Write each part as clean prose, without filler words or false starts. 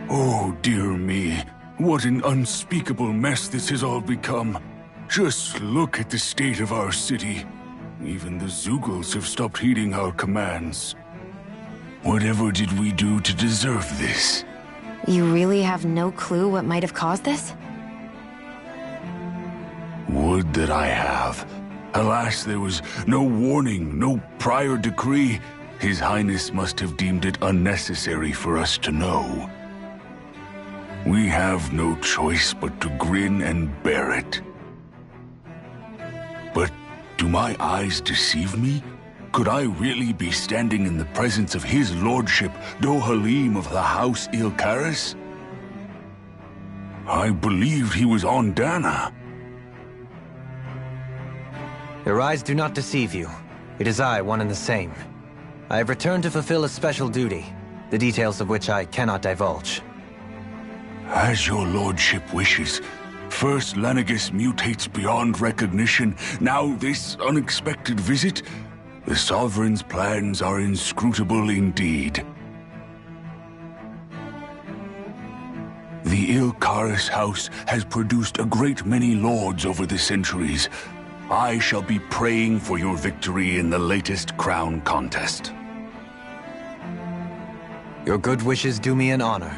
Oh, dear me. What an unspeakable mess this has all become. Just look at the state of our city. Even the Zeugles have stopped heeding our commands. Whatever did we do to deserve this? You really have no clue what might have caused this? Would that I have. Alas, there was no warning, no prior decree. His Highness must have deemed it unnecessary for us to know. We have no choice but to grin and bear it. But do my eyes deceive me? Could I really be standing in the presence of his lordship, Dohalim of the House Ilkaris? I believed he was on Dana. Your eyes do not deceive you. It is I, one and the same. I have returned to fulfill a special duty, the details of which I cannot divulge. As your lordship wishes. First Lanagus mutates beyond recognition, now this unexpected visit. The Sovereign's plans are inscrutable indeed. The Ilkaris house has produced a great many lords over the centuries. I shall be praying for your victory in the latest crown contest. Your good wishes do me an honor.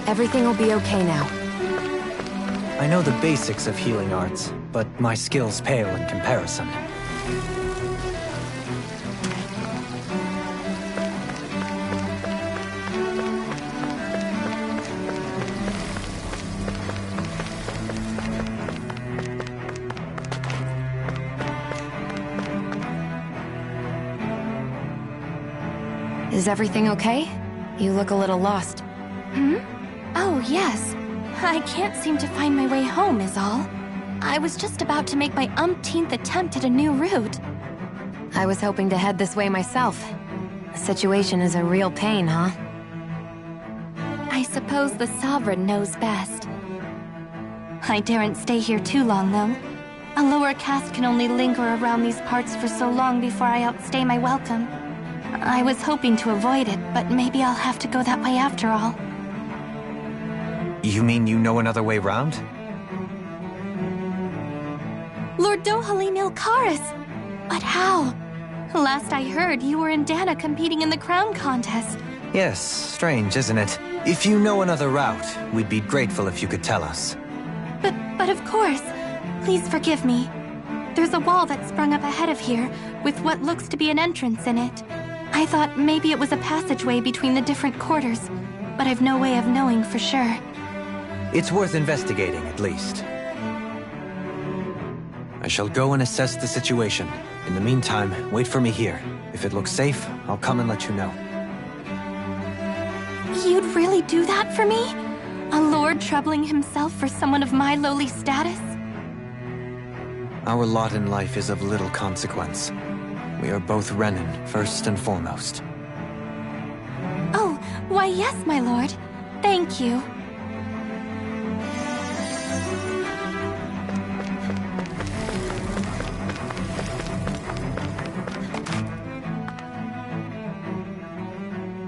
Everything will be okay now. I know the basics of healing arts, but my skills pale in comparison. Is everything okay? You look a little lost. Oh, yes. I can't seem to find my way home, is all. I was just about to make my umpteenth attempt at a new route. I was hoping to head this way myself. The situation is a real pain, huh? I suppose the Sovereign knows best. I daren't stay here too long, though. A lower caste can only linger around these parts for so long before I outstay my welcome. I was hoping to avoid it, but maybe I'll have to go that way after all. You mean you know another way round? Lord Dohalim Ilkaris! But how? Last I heard, you were in Dana competing in the crown contest. Yes, strange, isn't it? If you know another route, we'd be grateful if you could tell us. But of course. Please forgive me. There's a wall that sprung up ahead of here, with what looks to be an entrance in it. I thought maybe it was a passageway between the different quarters, but I've no way of knowing for sure. It's worth investigating, at least. I shall go and assess the situation. In the meantime, wait for me here. If it looks safe, I'll come and let you know. You'd really do that for me? A lord troubling himself for someone of my lowly status? Our lot in life is of little consequence. We are both Renan, first and foremost. Oh, why yes, my lord. Thank you.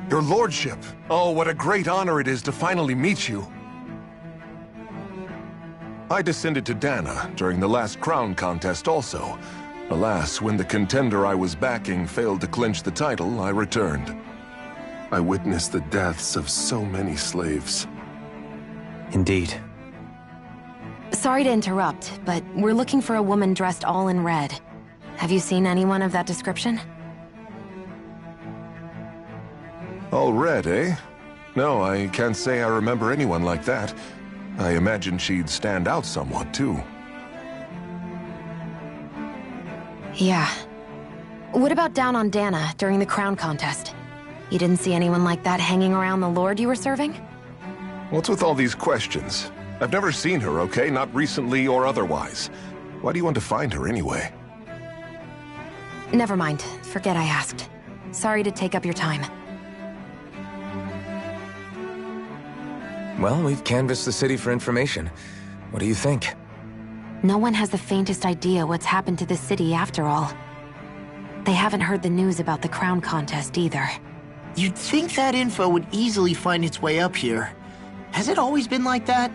Your lordship! Oh, what a great honor it is to finally meet you! I descended to Dana during the last crown contest also. Alas, when the contender I was backing failed to clinch the title, I returned. I witnessed the deaths of so many slaves. Indeed. Sorry to interrupt, but we're looking for a woman dressed all in red. Have you seen anyone of that description? All red, eh? No, I can't say I remember anyone like that. I imagine she'd stand out somewhat, too. Yeah. What about down on Dana during the crown contest? You didn't see anyone like that hanging around the lord you were serving? What's with all these questions? I've never seen her, okay? Not recently or otherwise. Why do you want to find her anyway? Never mind. Forget I asked. Sorry to take up your time. Well, we've canvassed the city for information. What do you think? No one has the faintest idea what's happened to the city after all. They haven't heard the news about the crown contest either. You'd think that info would easily find its way up here. Has it always been like that?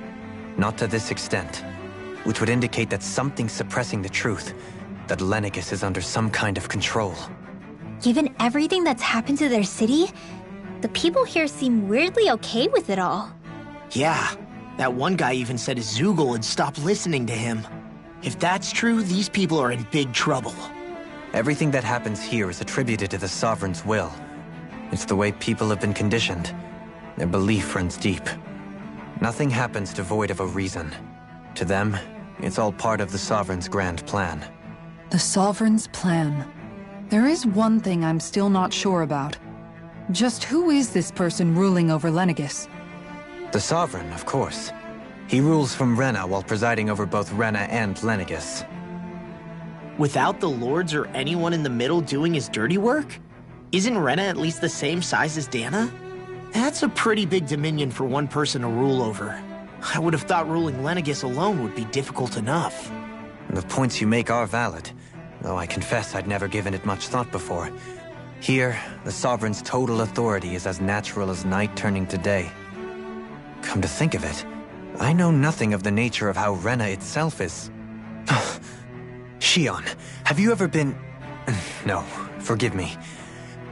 Not to this extent, which would indicate that something's suppressing the truth, that Lenegis is under some kind of control. Given everything that's happened to their city, the people here seem weirdly okay with it all. Yeah, that one guy even said his Zoogle had stopped listening to him. If that's true, these people are in big trouble. Everything that happens here is attributed to the Sovereign's will. It's the way people have been conditioned. Their belief runs deep. Nothing happens devoid of a reason. To them, it's all part of the Sovereign's grand plan. The Sovereign's plan. There is one thing I'm still not sure about. Just who is this person ruling over Lenegis? The Sovereign, of course. He rules from Rena while presiding over both Rena and Lenegis. Without the lords or anyone in the middle doing his dirty work? Isn't Rena at least the same size as Dana? That's a pretty big dominion for one person to rule over. I would have thought ruling Lenegis alone would be difficult enough. The points you make are valid, though I confess I'd never given it much thought before. Here, the Sovereign's total authority is as natural as night turning to day. Come to think of it, I know nothing of the nature of how Rena itself is. Shion, have you ever been... No, forgive me.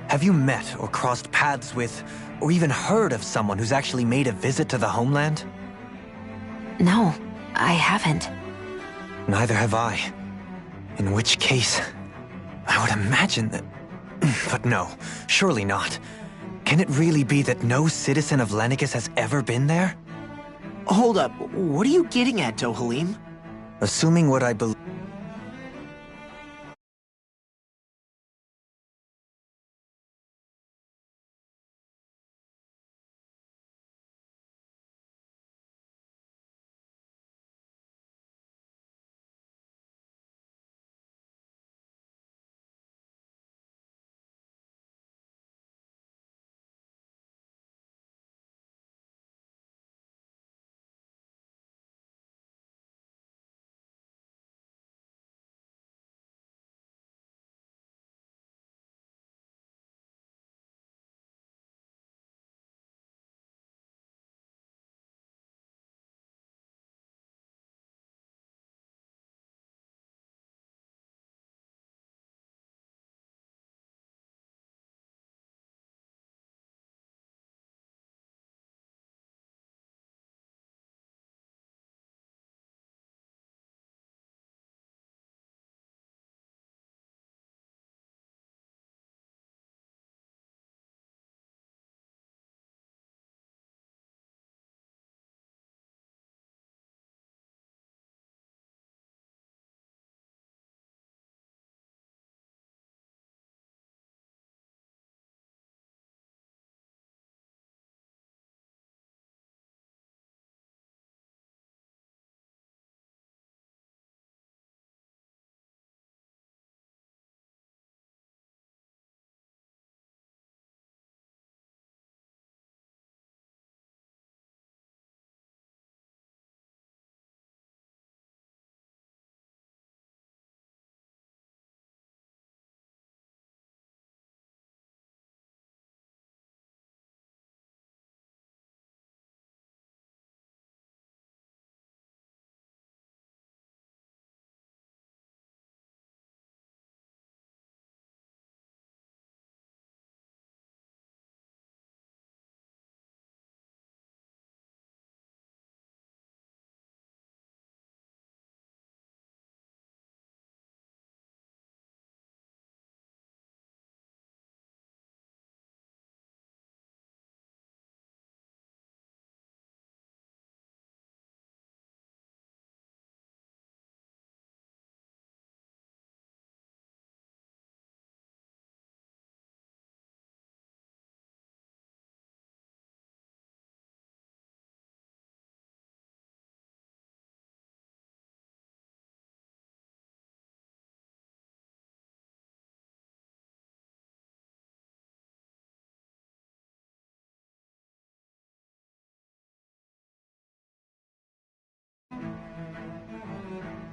Have you met or crossed paths with, or even heard of someone who's actually made a visit to the homeland? No, I haven't. Neither have I. In which case, I would imagine that... But no, surely not. Can it really be that no citizen of Lenegis has ever been there? Hold up, what are you getting at, Dohalim? Assuming what I believe...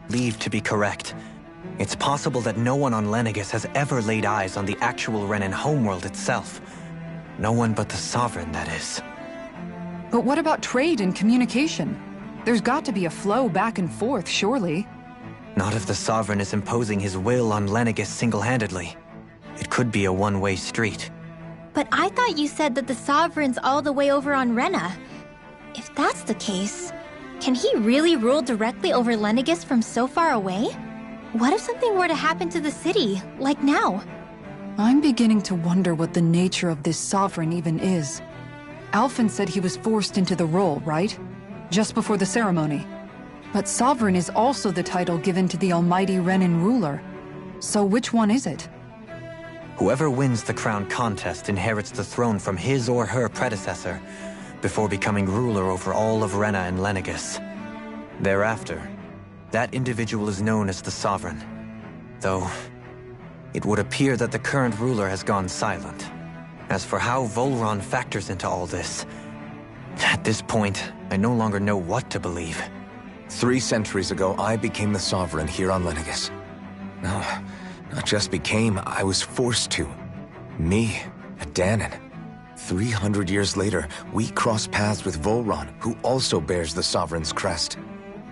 believe to be correct. It's possible that no one on Lenegis has ever laid eyes on the actual Renan homeworld itself. No one but the Sovereign, that is. But what about trade and communication? There's got to be a flow back and forth, surely. Not if the Sovereign is imposing his will on Lenegis single-handedly. It could be a one-way street. But I thought you said that the Sovereign's all the way over on Rena. If that's the case, can he really rule directly over Lenegis from so far away? What if something were to happen to the city, like now? I'm beginning to wonder what the nature of this Sovereign even is. Alphen said he was forced into the role, right? Just before the ceremony. But Sovereign is also the title given to the almighty Renan ruler. So which one is it? Whoever wins the crown contest inherits the throne from his or her predecessor, before becoming ruler over all of Rena and Lenegis. Thereafter, that individual is known as the Sovereign. Though, it would appear that the current ruler has gone silent. As for how Volron factors into all this, at this point, I no longer know what to believe. 3 centuries ago, I became the Sovereign here on Lenegis. No, not just became, I was forced to. Me, a Danon. 300 years later, we cross paths with Volron, who also bears the Sovereign's crest.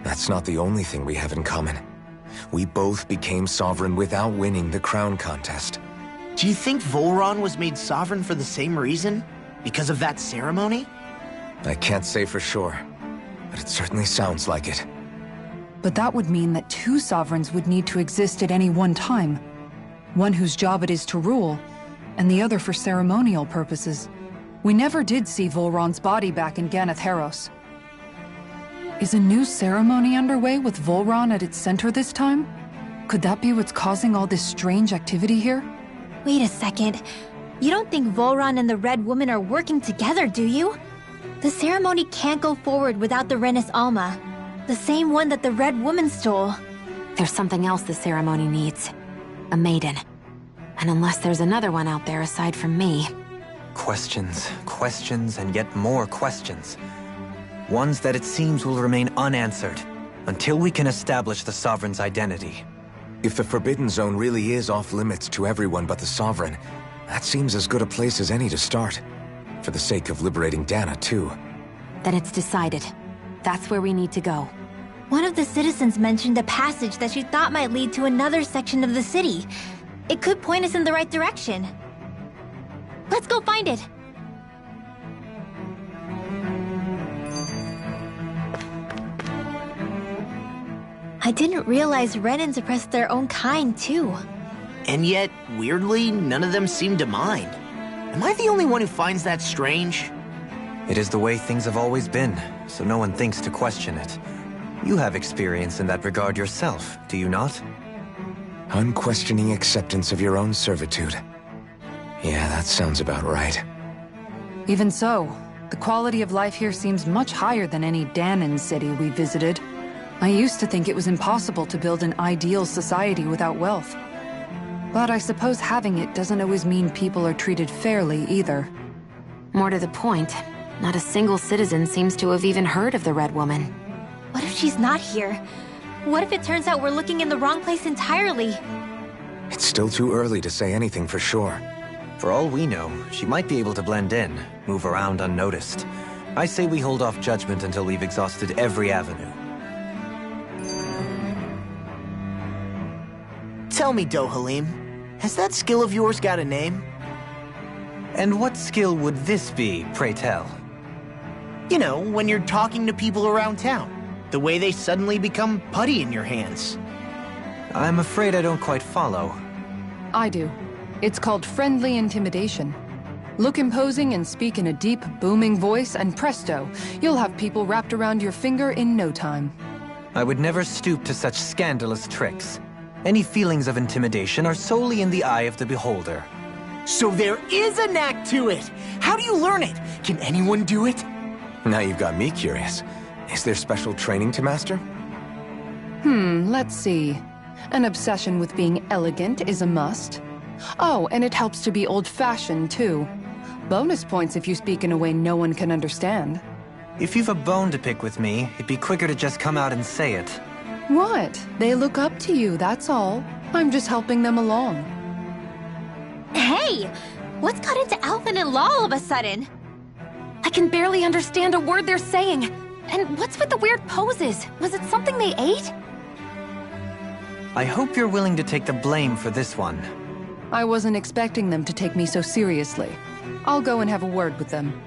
That's not the only thing we have in common. We both became Sovereign without winning the crown contest. Do you think Volron was made Sovereign for the same reason? Because of that ceremony? I can't say for sure, but it certainly sounds like it. But that would mean that 2 Sovereigns would need to exist at any one time. One whose job it is to rule, and the other for ceremonial purposes. We never did see Volron's body back in Ganath Haros. Is a new ceremony underway with Volron at its center this time? Could that be what's causing all this strange activity here? Wait a second. You don't think Volron and the Red Woman are working together, do you? The ceremony can't go forward without the Renis Alma. The same one that the Red Woman stole. There's something else the ceremony needs. A maiden. And unless there's another one out there aside from me... Questions, questions, and yet more questions. Ones that it seems will remain unanswered, until we can establish the Sovereign's identity. If the Forbidden Zone really is off-limits to everyone but the Sovereign, that seems as good a place as any to start. For the sake of liberating Dana, too. Then it's decided. That's where we need to go. One of the citizens mentioned a passage that she thought might lead to another section of the city. It could point us in the right direction. Let's go find it! I didn't realize Renans oppressed their own kind, too. And yet, weirdly, none of them seem to mind. Am I the only one who finds that strange? It is the way things have always been, so no one thinks to question it. You have experience in that regard yourself, do you not? Unquestioning acceptance of your own servitude. Yeah, that sounds about right. Even so, the quality of life here seems much higher than any Danon city we visited. I used to think it was impossible to build an ideal society without wealth. But I suppose having it doesn't always mean people are treated fairly either. More to the point, not a single citizen seems to have even heard of the Red Woman. What if she's not here? What if it turns out we're looking in the wrong place entirely? It's still too early to say anything for sure. For all we know, she might be able to blend in, move around unnoticed. I say we hold off judgment until we've exhausted every avenue. Tell me, Dohalim, has that skill of yours got a name? And what skill would this be, pray tell? You know, when you're talking to people around town. The way they suddenly become putty in your hands. I'm afraid I don't quite follow. I do. It's called friendly intimidation. Look imposing and speak in a deep, booming voice, and presto, you'll have people wrapped around your finger in no time. I would never stoop to such scandalous tricks. Any feelings of intimidation are solely in the eye of the beholder. So there is a knack to it! How do you learn it? Can anyone do it? Now you've got me curious. Is there special training to master? Let's see. An obsession with being elegant is a must. Oh, and it helps to be old-fashioned, too. Bonus points if you speak in a way no one can understand. If you've a bone to pick with me, it'd be quicker to just come out and say it. What? They look up to you, that's all. I'm just helping them along. Hey! What's got into Alvin and Law all of a sudden? I can barely understand a word they're saying. And what's with the weird poses? Was it something they ate? I hope you're willing to take the blame for this one. I wasn't expecting them to take me so seriously. I'll go and have a word with them.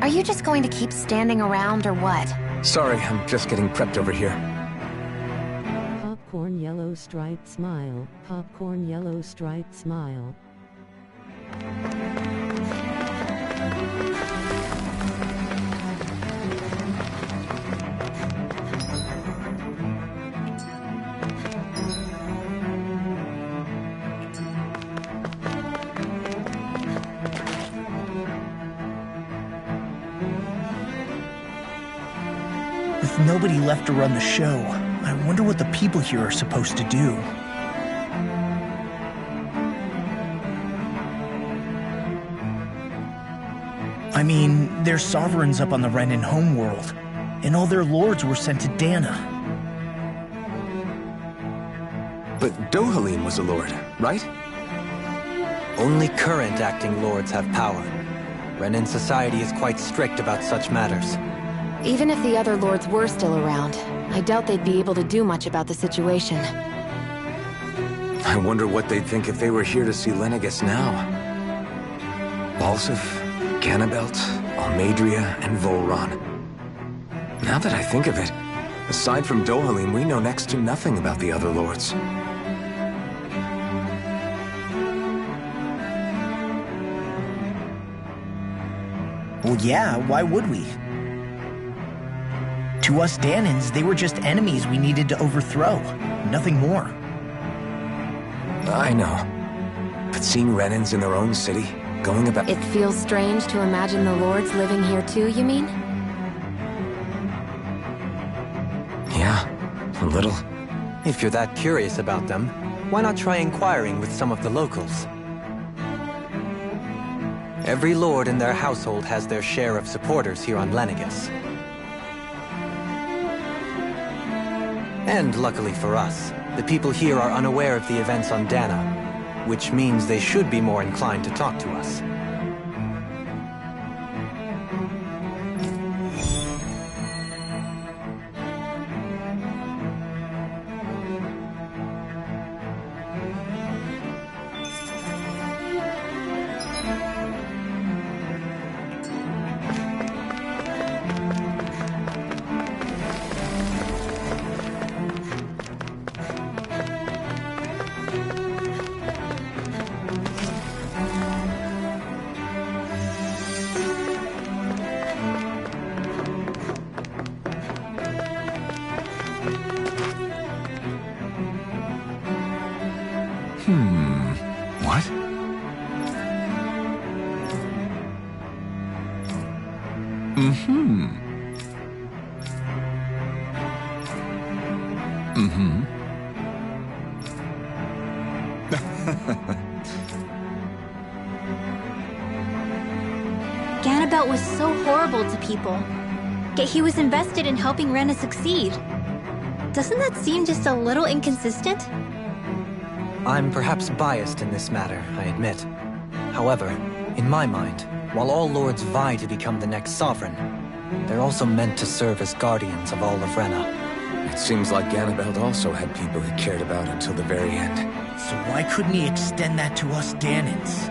Are you just going to keep standing around or what? Sorry, I'm just getting prepped over here. Popcorn yellow striped smile. Popcorn yellow striped smile. With nobody left to run the show, I wonder what the people here are supposed to do. I mean, there's sovereigns up on the Renan homeworld, and all their lords were sent to Dana. But Dohalim was a lord, right? Only current acting lords have power. Renan society is quite strict about such matters. Even if the other lords were still around, I doubt they'd be able to do much about the situation. I wonder what they'd think if they were here to see Lenegus now. Balsif, Ganabelt, Almadria, and Volron. Now that I think of it, aside from Dohalim, we know next to nothing about the other lords. Well, yeah, why would we? To us Danans, they were just enemies we needed to overthrow. Nothing more. I know. But seeing Renans in their own city, going about... It feels strange to imagine the lords living here too, you mean? Yeah, a little. If you're that curious about them, why not try inquiring with some of the locals? Every lord in their household has their share of supporters here on Lenegus. And luckily for us, the people here are unaware of the events on Dana, which means they should be more inclined to talk to us. What? Ganabelt was so horrible to people, yet he was invested in helping Rena succeed. Doesn't that seem just a little inconsistent? I'm perhaps biased in this matter, I admit. However, in my mind, while all lords vie to become the next sovereign, they're also meant to serve as guardians of all of Rena. It seems like Ganabelt also had people he cared about until the very end. So why couldn't he extend that to us Danans?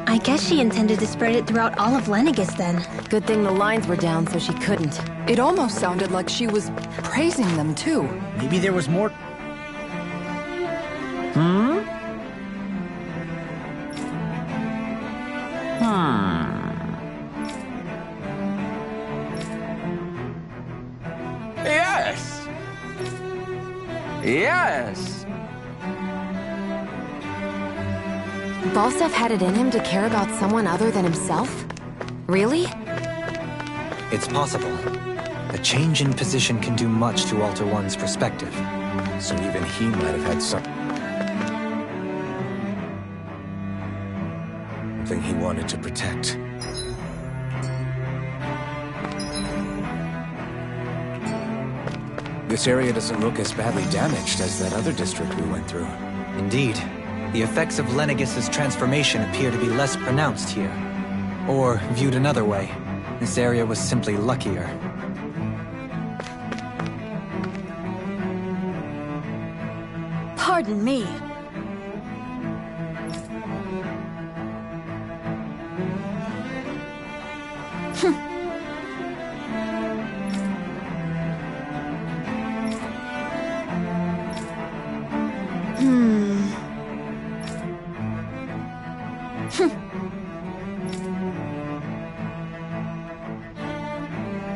I guess she intended to spread it throughout all of Lenegis then. Good thing the lines were down so she couldn't. It almost sounded like she was praising them too. Maybe there was more... Yes! Yes! Balsef had it in him to care about someone other than himself? Really? It's possible. A change in position can do much to alter one's perspective. So even he might have had something he wanted to protect. This area doesn't look as badly damaged as that other district we went through. Indeed. The effects of Lenegis's transformation appear to be less pronounced here. Or, viewed another way, this area was simply luckier. Pardon me.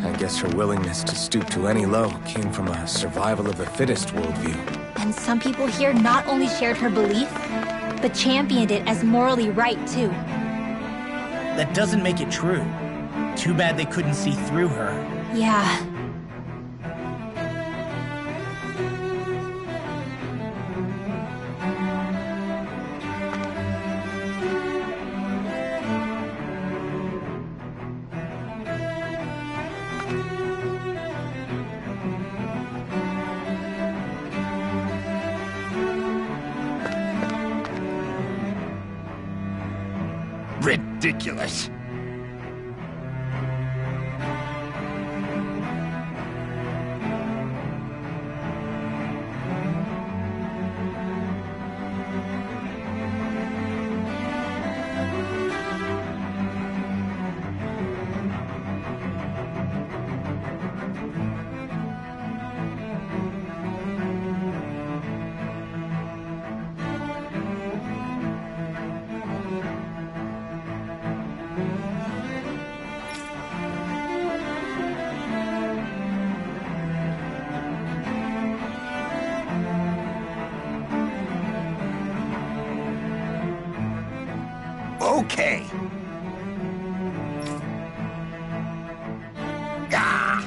I guess her willingness to stoop to any low came from a survival of the fittest worldview. And some people here not only shared her belief, but championed it as morally right too. That doesn't make it true. Too bad they couldn't see through her. Yeah. Ridiculous. Okay. Ah!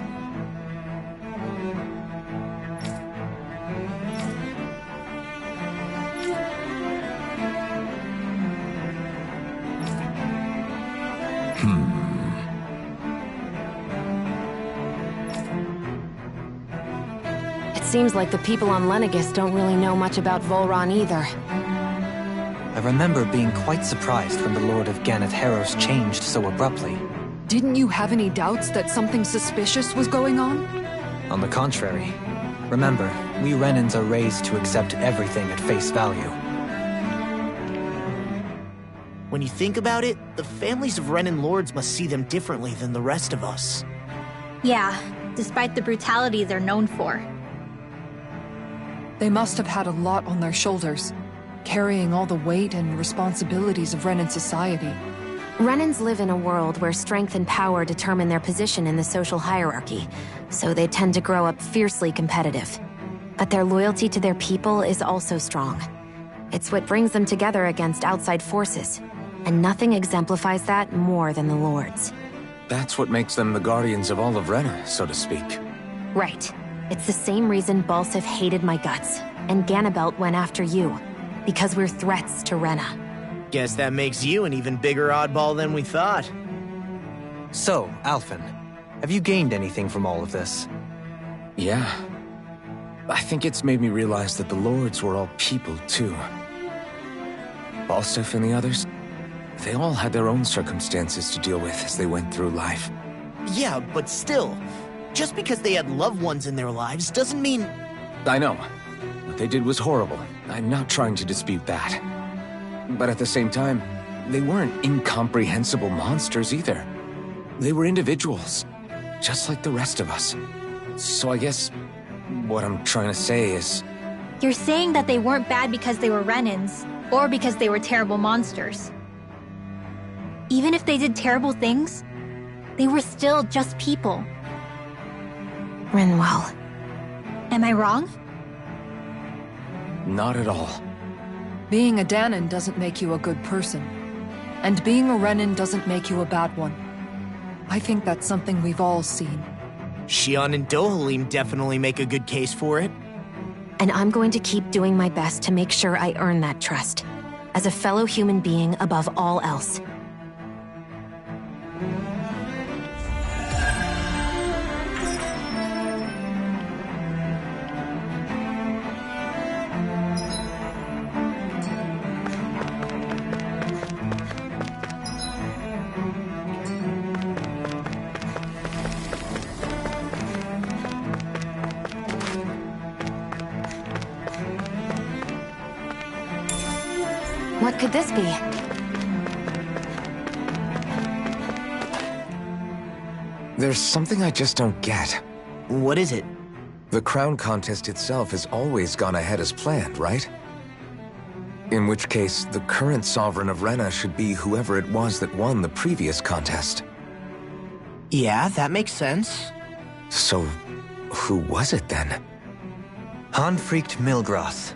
It seems like the people on Lenegis don't really know much about Volron either. I remember being quite surprised when the Lord of Ganath Heros changed so abruptly. Didn't you have any doubts that something suspicious was going on? On the contrary. Remember, we Renans are raised to accept everything at face value. When you think about it, the families of Renan lords must see them differently than the rest of us. Yeah, despite the brutality they're known for. They must have had a lot on their shoulders, carrying all the weight and responsibilities of Renan society. Renans live in a world where strength and power determine their position in the social hierarchy, so they tend to grow up fiercely competitive. But their loyalty to their people is also strong. It's what brings them together against outside forces, and nothing exemplifies that more than the Lords. That's what makes them the guardians of all of Rena, so to speak. Right. It's the same reason Balsef hated my guts, and Ganabelt went after you. Because we're threats to Rena. Guess that makes you an even bigger oddball than we thought. So, Alphen, have you gained anything from all of this? Yeah. I think it's made me realize that the Lords were all people, too. Balsef and the others, they all had their own circumstances to deal with as they went through life. Yeah, but still, just because they had loved ones in their lives doesn't mean... I know. But what they did was horrible. I'm not trying to dispute that. But at the same time, they weren't incomprehensible monsters either. They were individuals, just like the rest of us. So I guess what I'm trying to say is... You're saying that they weren't bad because they were Renans, or because they were terrible monsters. Even if they did terrible things, they were still just people. Rinwell. Am I wrong? Not at all. Being a Danan doesn't make you a good person. And being a Renan doesn't make you a bad one. I think that's something we've all seen. Shion and Dohalim definitely make a good case for it. And I'm going to keep doing my best to make sure I earn that trust. As a fellow human being above all else. What could this be? There's something I just don't get. What is it? The crown contest itself has always gone ahead as planned, right? In which case, the current sovereign of Rena should be whoever it was that won the previous contest. Yeah, that makes sense. So, who was it then? Hanfried Milgroth.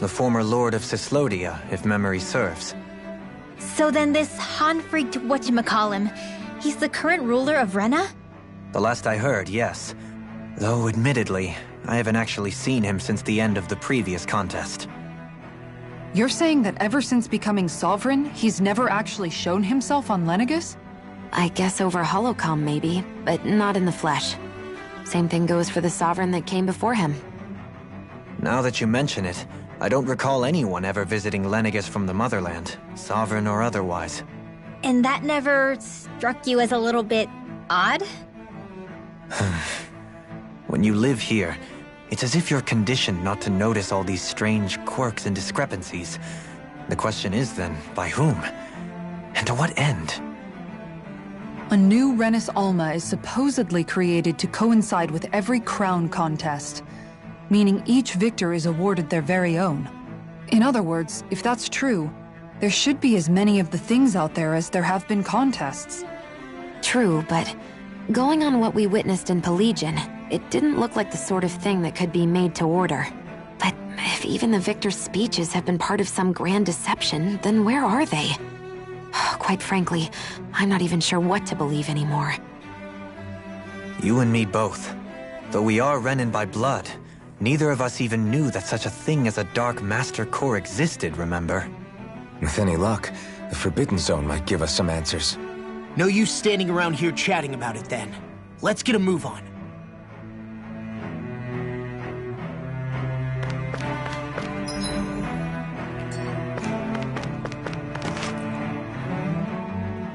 the former Lord of Cislodia, if memory serves. So then this Han-freaked whatchamacallem, he's the current ruler of Rena? The last I heard, yes. Though, admittedly, I haven't actually seen him since the end of the previous contest. You're saying that ever since becoming Sovereign, he's never actually shown himself on Lenegus? I guess over holocom maybe, but not in the flesh. Same thing goes for the Sovereign that came before him. Now that you mention it, I don't recall anyone ever visiting Lenegus from the motherland, Sovereign or otherwise. And that never struck you as a little bit odd? When you live here, it's as if you're conditioned not to notice all these strange quirks and discrepancies. The question is then, by whom? And to what end? A new Renis Alma is supposedly created to coincide with every crown contest, meaning each victor is awarded their very own. In other words, if that's true, there should be as many of the things out there as there have been contests. True, but going on what we witnessed in Pelagian, it didn't look like the sort of thing that could be made to order. But if even the victor's speeches have been part of some grand deception, then where are they? Quite frankly, I'm not even sure what to believe anymore. You and me both. Though we are Renin by blood, neither of us even knew that such a thing as a Dark Master Core existed, remember? With any luck, the Forbidden Zone might give us some answers. No use standing around here chatting about it then. Let's get a move on.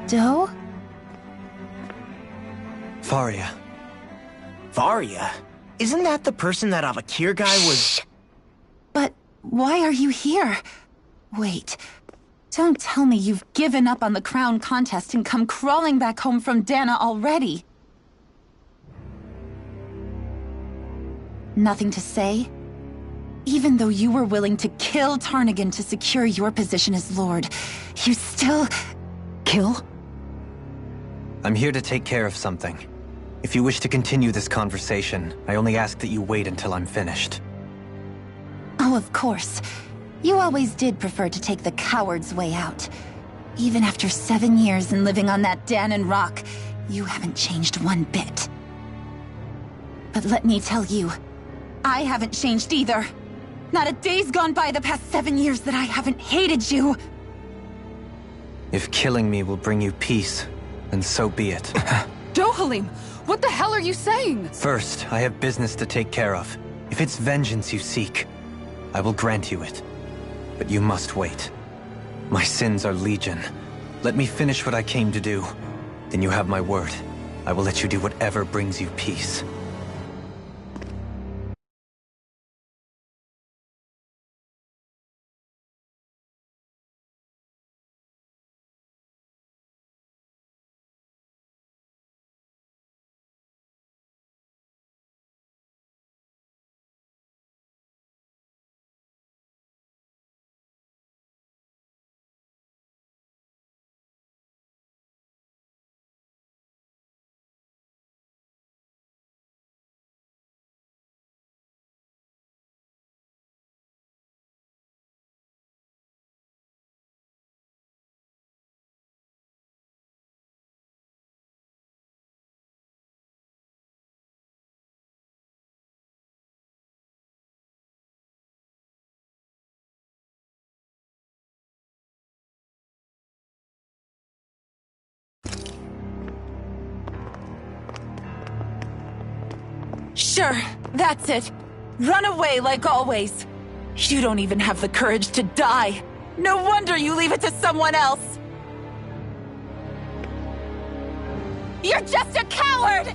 Doe? Faria. Varia? Isn't that the person that Avakir guy was... But why are you here? Wait. Don't tell me you've given up on the crown contest and come crawling back home from Dana already. Nothing to say? Even though you were willing to kill Tarnigan to secure your position as Lord, you still... Kill? I'm here to take care of something. If you wish to continue this conversation, I only ask that you wait until I'm finished. Oh, of course. You always did prefer to take the coward's way out. Even after 7 years and living on that Danon rock, you haven't changed one bit. But let me tell you, I haven't changed either. Not a day's gone by the past 7 years that I haven't hated you. If killing me will bring you peace, then so be it. Dohalim, what the hell are you saying? First, I have business to take care of. If it's vengeance you seek, I will grant you it. But you must wait. My sins are legion. Let me finish what I came to do. Then you have my word. I will let you do whatever brings you peace. Sure, that's it. Run away like always. You don't even have the courage to die. No wonder you leave it to someone else. You're just a coward!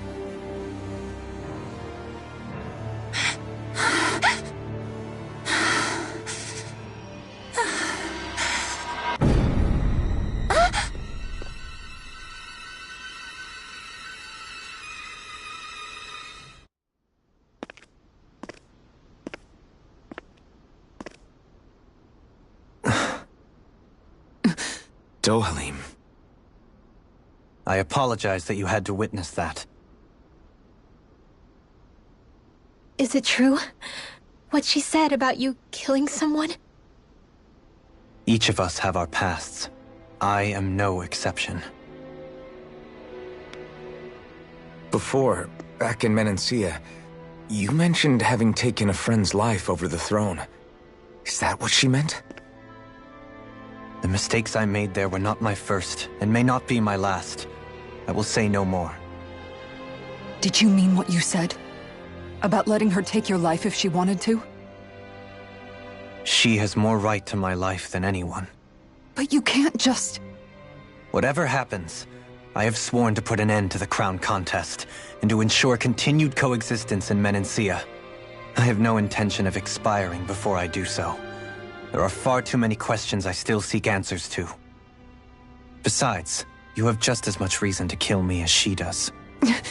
Dohalim. I apologize that you had to witness that. Is it true? what she said about you killing someone? Each of us have our pasts. I am no exception. Before, back in Menancia, you mentioned having taken a friend's life over the throne. Is that what she meant? The mistakes I made there were not my first, and may not be my last. I will say no more. Did you mean what you said? About letting her take your life if she wanted to? She has more right to my life than anyone. But you can't just... Whatever happens, I have sworn to put an end to the crown contest, and to ensure continued coexistence in Menancia. I have no intention of expiring before I do so. There are far too many questions I still seek answers to. Besides, you have just as much reason to kill me as she does.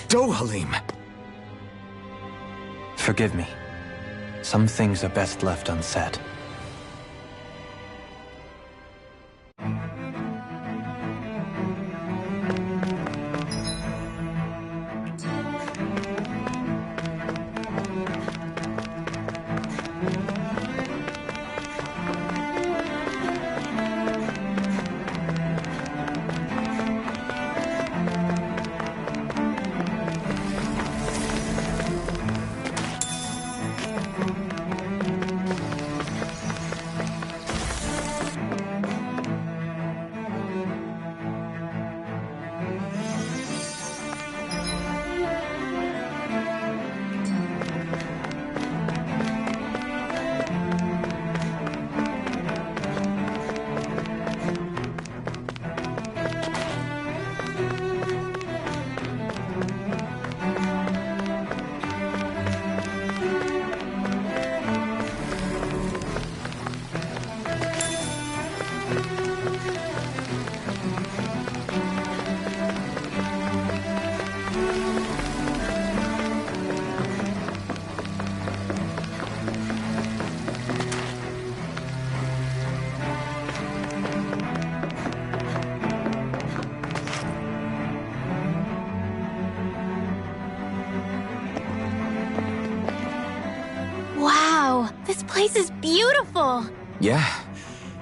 Dohalim! Forgive me. Some things are best left unsaid. This place is beautiful! Yeah.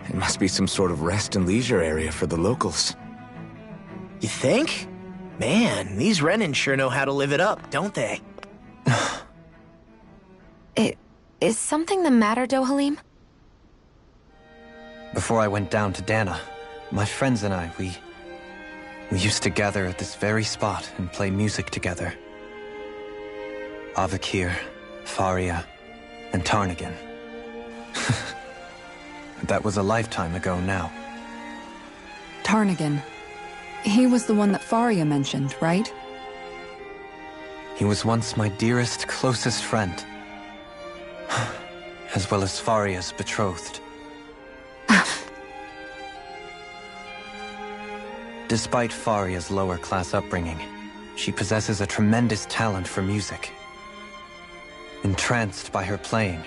It must be some sort of rest and leisure area for the locals. You think? Man, these Renan sure know how to live it up, don't they? Is something the matter, Dohalim? Before I went down to Dana, my friends and I, we used to gather at this very spot and play music together. Avakir, Faria, and Tarnagan. That was a lifetime ago now. Tarnagan. He was the one that Faria mentioned, right? He was once my dearest, closest friend. As well as Faria's betrothed. Despite Faria's lower-class upbringing, she possesses a tremendous talent for music. Entranced by her playing,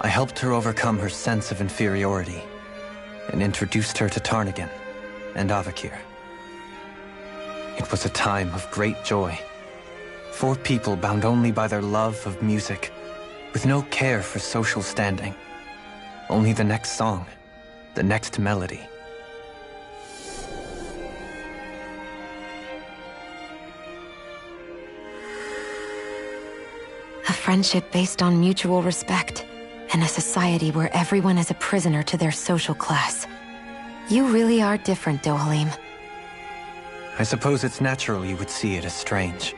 I helped her overcome her sense of inferiority and introduced her to Tarnagan and Avakir. It was a time of great joy. 4 people bound only by their love of music, with no care for social standing. Only the next song, the next melody. A friendship based on mutual respect, and a society where everyone is a prisoner to their social class. You really are different, Dohalim. I suppose it's natural you would see it as strange.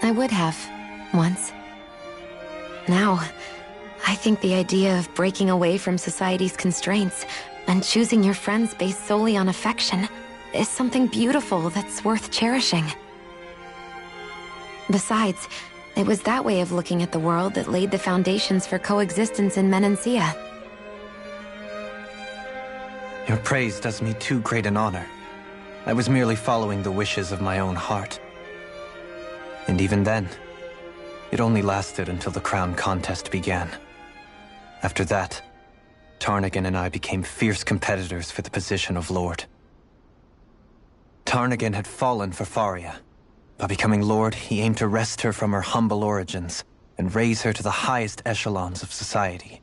I would have, once. Now, I think the idea of breaking away from society's constraints and choosing your friends based solely on affection is something beautiful that's worth cherishing. Besides, it was that way of looking at the world that laid the foundations for coexistence in Menancia. Your praise does me too great an honor. I was merely following the wishes of my own heart. And even then, it only lasted until the crown contest began. After that, Tarnagan and I became fierce competitors for the position of Lord. Tarnagan had fallen for Faria. By becoming Lord, he aimed to wrest her from her humble origins and raise her to the highest echelons of society.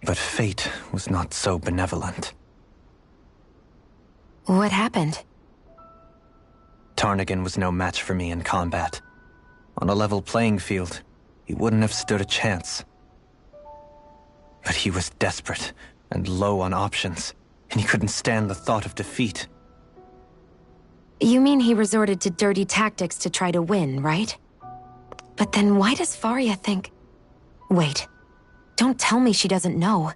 But fate was not so benevolent. What happened? Tarnagan was no match for me in combat. On a level playing field, he wouldn't have stood a chance. But he was desperate and low on options, and he couldn't stand the thought of defeat. You mean he resorted to dirty tactics to try to win, right? But then why does Faria think... Wait, don't tell me she doesn't know.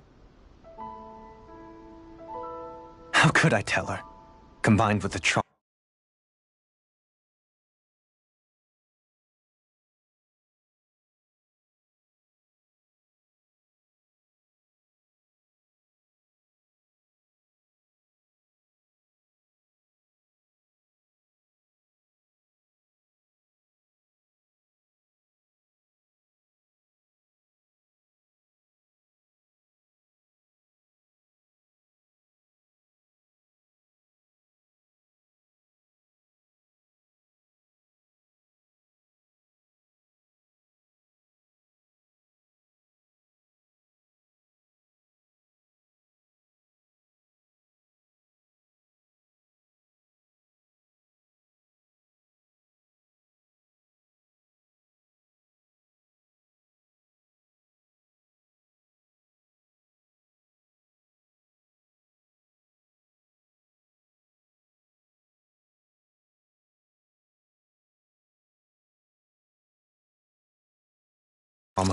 How could I tell her? Combined with the trauma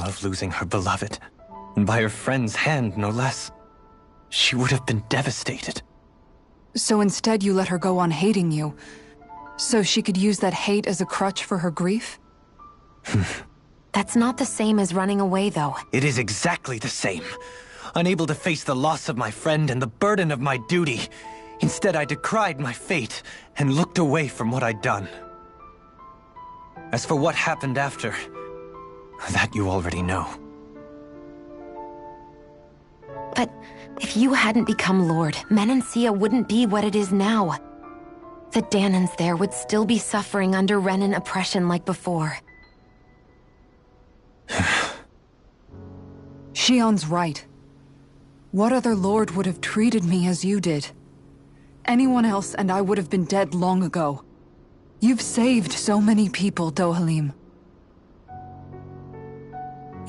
of losing her beloved, and by her friend's hand, no less. She would have been devastated. So instead you let her go on hating you, so she could use that hate as a crutch for her grief? That's not the same as running away, though. It is exactly the same. Unable to face the loss of my friend and the burden of my duty, instead I decried my fate and looked away from what I'd done. As for what happened after, that you already know. But if you hadn't become Lord, Menancia wouldn't be what it is now. The Danans there would still be suffering under Renan oppression like before. Shion's right. What other lord would have treated me as you did? Anyone else and I would have been dead long ago. You've saved so many people, Dohalim.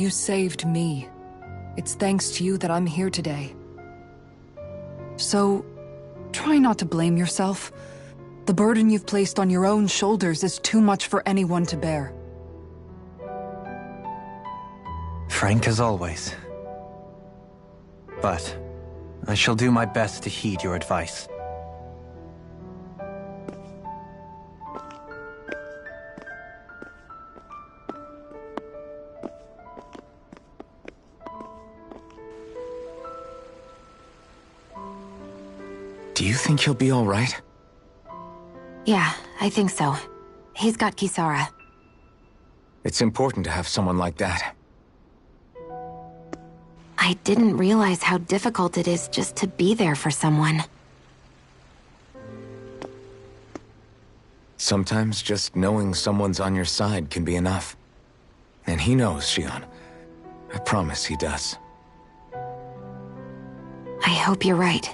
You saved me. It's thanks to you that I'm here today. So, try not to blame yourself. The burden you've placed on your own shoulders is too much for anyone to bear. Frank as always. But I shall do my best to heed your advice. Do you think he'll be all right? Yeah, I think so. He's got Kisara. It's important to have someone like that. I didn't realize how difficult it is just to be there for someone. Sometimes just knowing someone's on your side can be enough. And he knows, Shion. I promise he does. I hope you're right.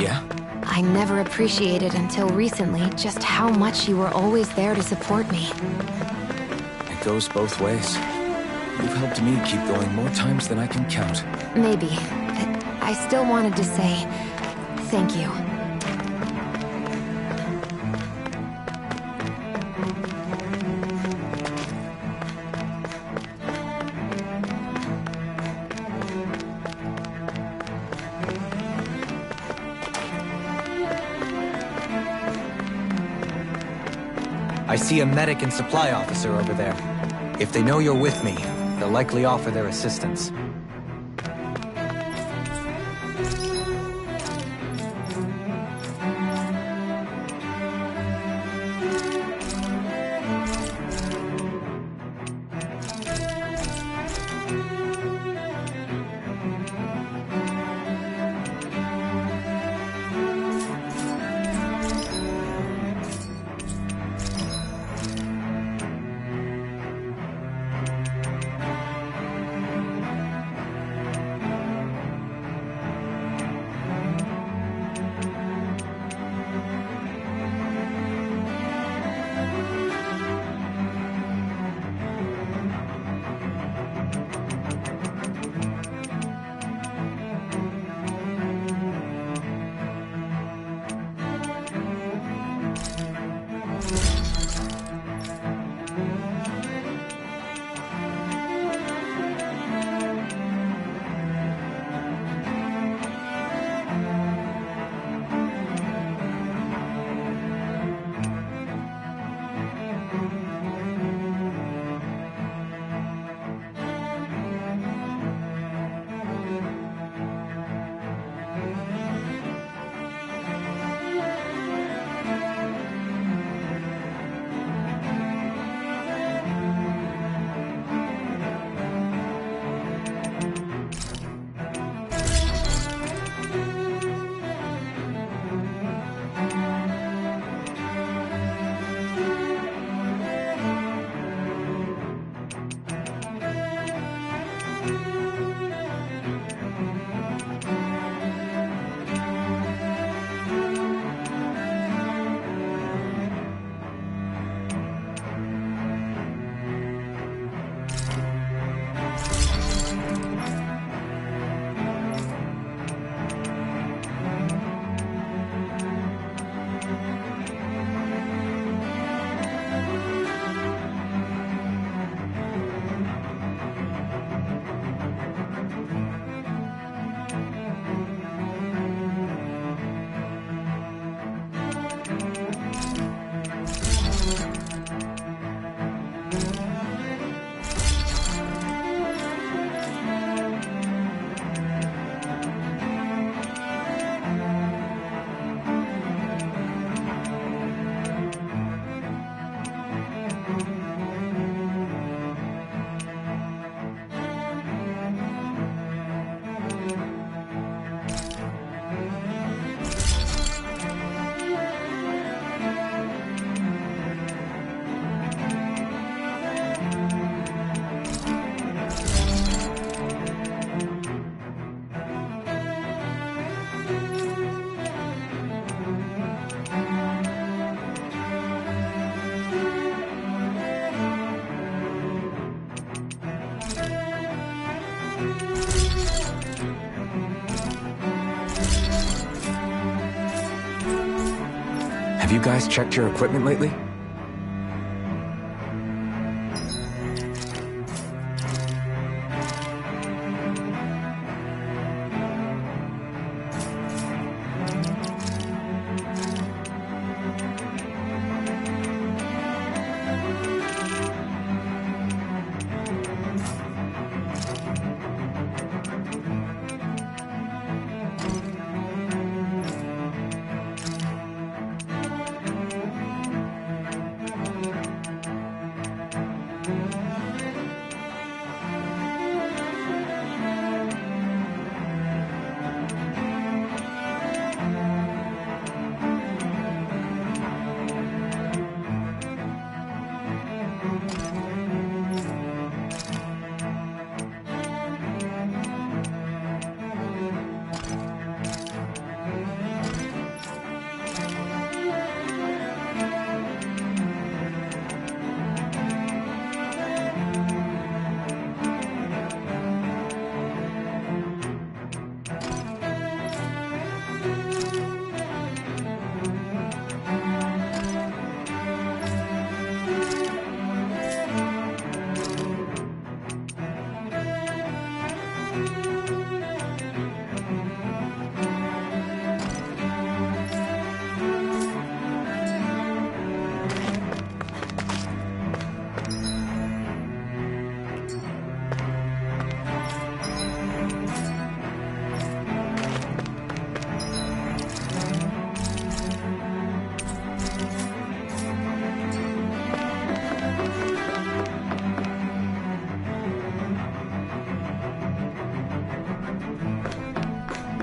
Yeah? I never appreciated until recently just how much you were always there to support me. It goes both ways. You've helped me keep going more times than I can count. Maybe, but I still wanted to say thank you. I see a medic and supply officer over there. If they know you're with me, they'll likely offer their assistance. Have you guys checked your equipment lately?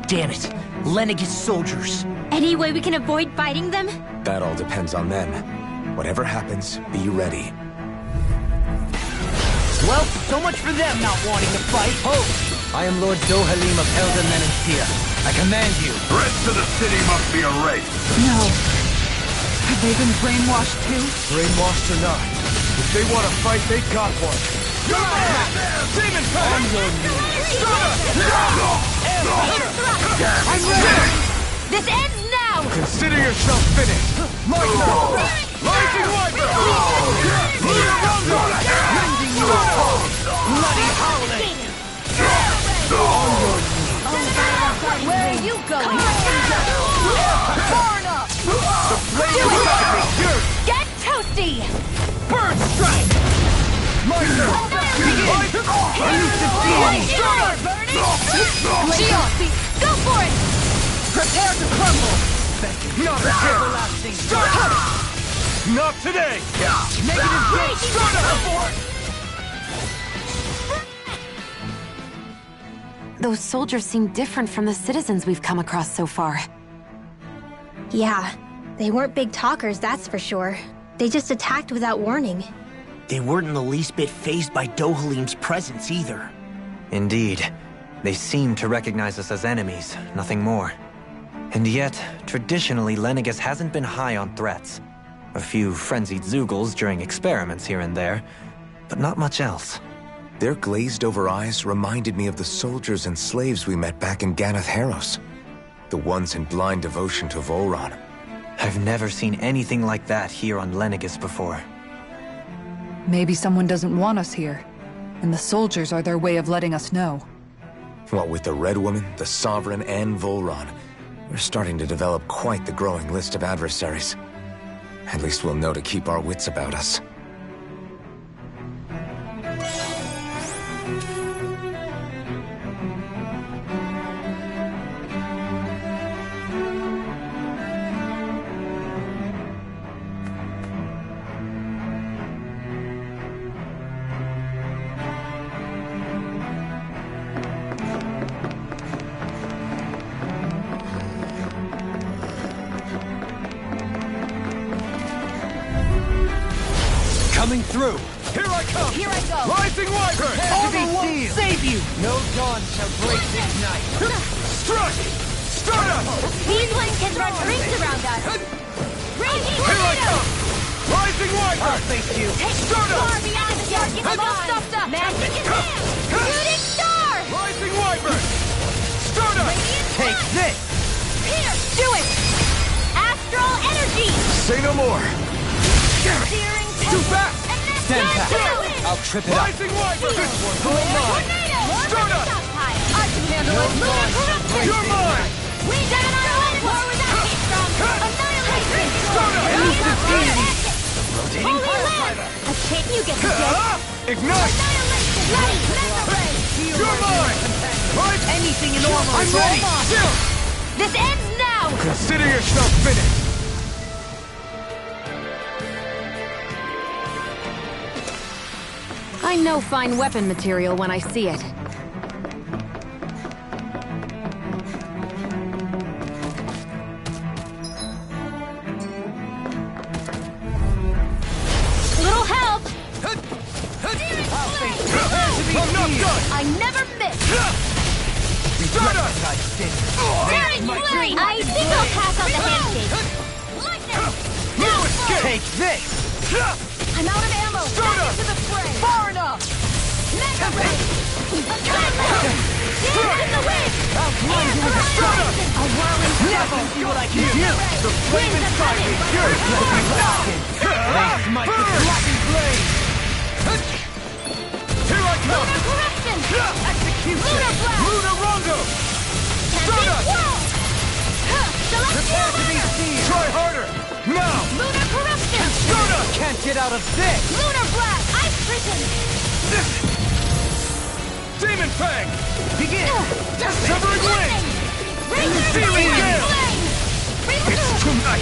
Damn it! Lenegis soldiers! Any way we can avoid fighting them? That all depends on them. Whatever happens, be ready. Well, so much for them not wanting to fight. Ho! I am Lord Dohalim of Elden Menancia. I command you. The rest of the city must be erased. No. Have they been brainwashed too? Brainwashed or not, if they want to fight, they got one. Demon I'm ready! This ends now! Consider yourself finished. My turn. Lightning Wiper! Lending you a hand. Bloody howling! Where are you going? Far enough! The flame inside me yours! Get toasty! Bird strike! My turn! I used to see you! Giossi, go for it! Prepare to crumble! Not everlasting! Not today! Negative gate! Those soldiers seem different from the citizens we've come across so far. Yeah, they weren't big talkers, that's for sure. They just attacked without warning. They weren't in the least bit fazed by Dohalim's presence either. Indeed. They seem to recognize us as enemies, nothing more. And yet, traditionally, Lenegis hasn't been high on threats. A few frenzied Zeugles during experiments here and there, but not much else. Their glazed-over eyes reminded me of the soldiers and slaves we met back in Ganath Haros. The ones in blind devotion to Volron. I've never seen anything like that here on Lenegis before. Maybe someone doesn't want us here, and the soldiers are their way of letting us know. What with the Red Woman, the Sovereign, and Volron, we're starting to develop quite the growing list of adversaries. At least we'll know to keep our wits about us. Coming through! Here I come! Here I go! Rising Wiper! Armor won't save you! No dawn shall break this night! Strike! Start up! These ones can run rings around us! Raging Here I tornado! come! Rising Wiper! I'll face you! Take Start up! far beyond the dark and Come on! stuffed up! Magic in hand! Shooting star! too fast! Stand back. I'll trip it up. Rising Wiper! This one's all mine! Stardust! I can handle it. You're mine! We did our life war without heat from annihilation. Rotating firefighter. A chain you get the dead. Ignite! Annihilation. You're mine! Right? Anything in order. I'm ready! Still! This ends now. Consider yourself finished! I know fine weapon material when I see it. Little help. I'm not done! I never miss. Stardust! Daring flame. I think I'll pass on the handshake. No escape! Take this! I'm out of ammo. Stardust! Back into the fray. Far enough. Mega ray. Dance in the wind. I'll blind you with a Stardust! A whirling Never see what I can do! The flame inside me! Yours! They smite the flashing blade! Here I come! Lunar corruption. Execution! Lunar blast. Lunar Rondo! Stardust! Prepare to be seen! Try harder! Now! Lunar corruption. Stardust! Can't get out of this! Lunar blast. Ice prison. Demon Fang! Begin! Severing Wind! Searing Gale! It's too much!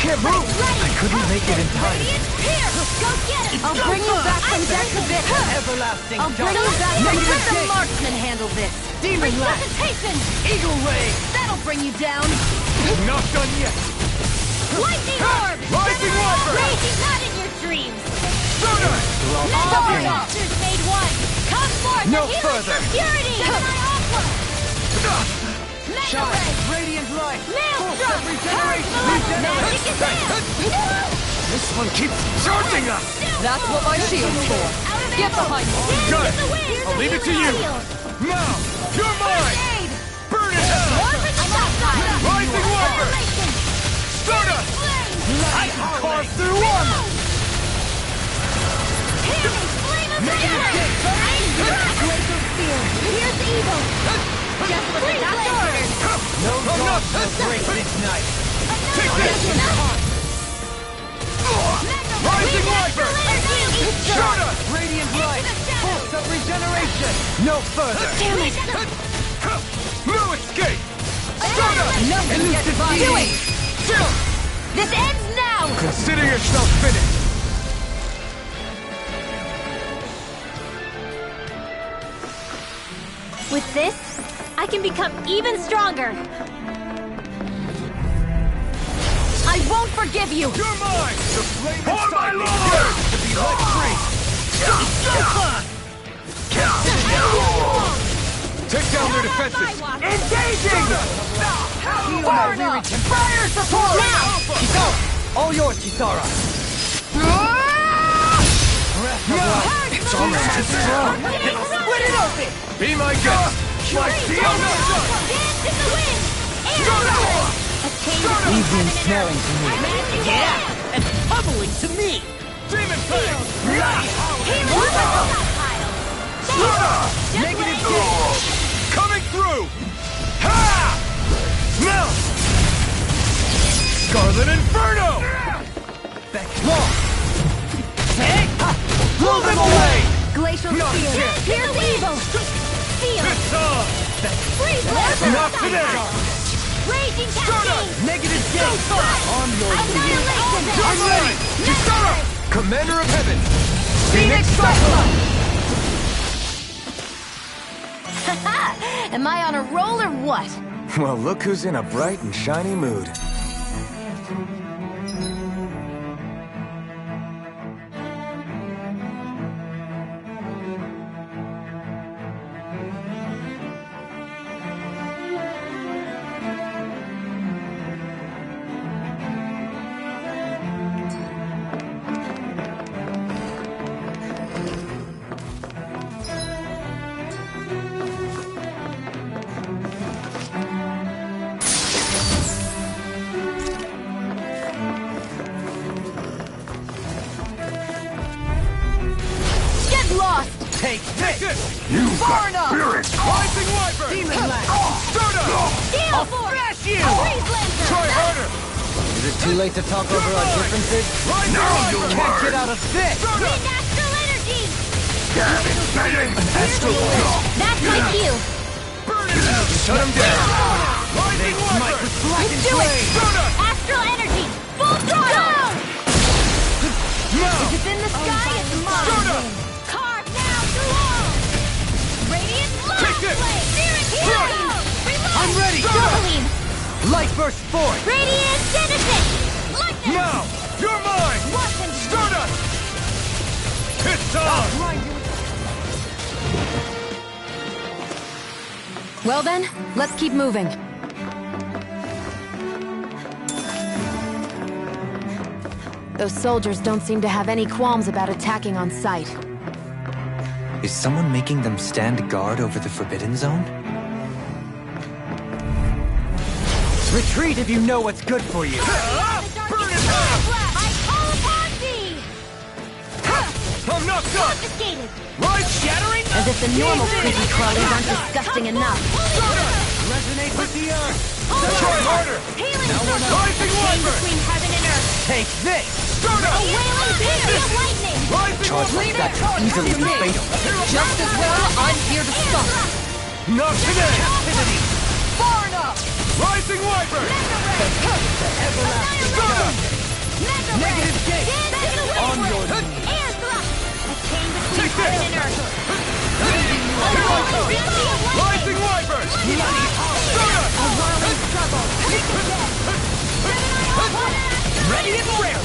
Can't move! I couldn't make it in time. Here. Go get it. I'll bring you back from death to this. Everlasting I'll bring you back from Negative death. Let the gate. marksman handle this. Demon Lash! Resuscitation. Eagle Ray! That'll bring you down. Not done yet! Lightning orb. Rising Wiper! Raging not in your dreams. Stardust! Let the monsters made one. Come forth. No and heal further. for purity. Gemini Aqua. Mega Shine! ray. Radiant light! Maelstrom. Regeneration! Magic advance. This one keeps charging us! That's what my shield's for. Get behind me. Got it! I'll leave it to you! Now! You're mine! Burn it out! Rising Wiper! Stardust! I can carve through armor! Here's evil. Just what the doctor ordered. No dog will break this night! Take this! Rising Wiper! Stardust! Radiant light! Force of regeneration! No further! Damn it. No escape! Stardust! Elusive Do it. Still! This ends now. Consider yourself finished! With this, I can become even stronger. I won't forgive you. You're mine! The flame For my inside me lord! yearns to be let free! Take down their defenses! Engaging! Fire support now. Kisara! All yours, Kisara! It's almost as strong! Split it open! Be my guest! My shield not done! Dance in the wind. A chain of Easy and snaring to me. yeah, And pummeling to me. Demon Fang! Negative gate! Coming through! Ha! Now! Scarlet Inferno! Long! Blow them away! Glacial Not spear. yet! Here's evil. Feel. It's on! Freeze laser. Not today! Raging cascade. Negative gate! On your Annihilation. I'm ready! Kisara! Commander of Heaven! Phoenix Cyclone! Am I on a roll or what? Well, look who's in a bright and shiny mood. You've Far got enough! spirit! Rising Wyvern! Demon Lance! Stardust! I'll smash you! Try harder! Is it too late to talk over our differences? Rising Wyvern! Can't get out of this! Stardust! Astral energy! Damn it, Bang! That's my cue! Burn it out! Shut him down! Rising Wyvern! Let's do it! Stardust! Astral energy! Full throttle! Now! If it's in the sky, it's mine! Stardust! Carve now through all! Radiant Take this! blade! Here it goes! Reload! I'm ready! Gasoline! Light burst forth! Radiant genesis! Lightning! Now! You're mine! Stardust! It's on! Well then, let's keep moving. Those soldiers don't seem to have any qualms about attacking on sight. Is someone making them stand guard over the Forbidden Zone? Retreat if you know what's good for you! Burn it out! I call upon thee! I'm knocked up! Confiscated! Right, shattering? As if the normal creepy crawlies aren't disgusting enough. Resonate with the earth! Try harder! Healing Rising Wyvern! between heaven and earth! Take this! Stardust! Wailing fury of lightning! Rising Charge like that could easily be fatal. Just as well, I'm here to stop. Not today! Captivity! Far enough! Rising Wyvern! Stardust! Negative gate! On your Air thrust! A chain between Take heaven this! and earth! Rising Wyvern! Stardust! A whirling struggle! Ready and rare!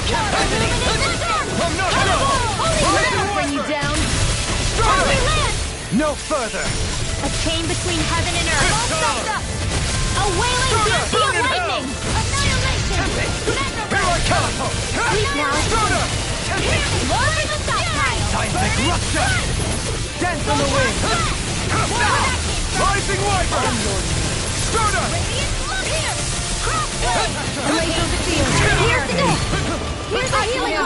Captivity! I'm not done! Rising Bring you Wyvern! down. Stardust! No further! A chain between heaven and earth! It's on! A wailing Stardust! fury Burn of it lightning! Annihilation! Here I come! Sleep now! Stardust! Lowering the stockpile! Seismic rupture! Dance on the wind! Rising Wyvern! Stardust! Laser the field! Here's the deck! Here's the healing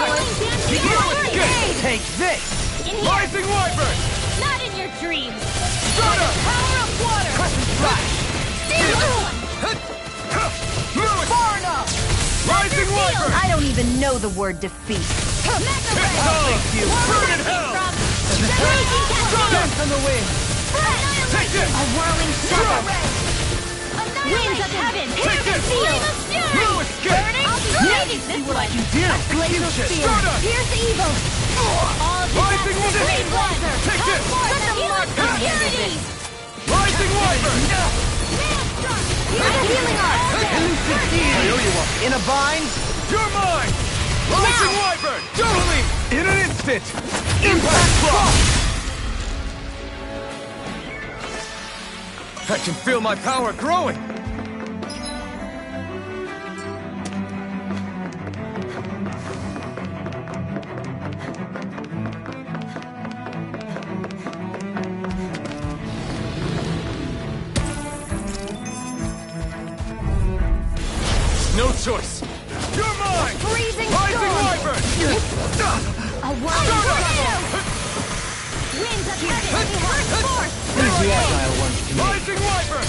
Good. Take this! In here! Rising Wyvern! Not in your dreams! Stardust! Power of water! Crescent flash! Far enough! Rising Wyvern! I don't even know the word defeat. Burn in hell! Dance on the wind! Take this! A whirling struggle! Winds of heaven! Take this! No escape! See what I can do! Glacial spear. Stardust! Here's evil! All Rising disaster Wyvern! grade laser! Take this! Let the mark of unity! Rising Wyvern! Here's the healing art! Elusive deed! In a bind? You're mine! Rising Wyvern! Totally! In an instant! Impact Cross! I can feel my power growing! No choice! You're mine! Freezing Rising storm! Wyvern! A whirling struggle! Winds of heaven! Burst forth! Easy agile ones to me. Rising Wyvern!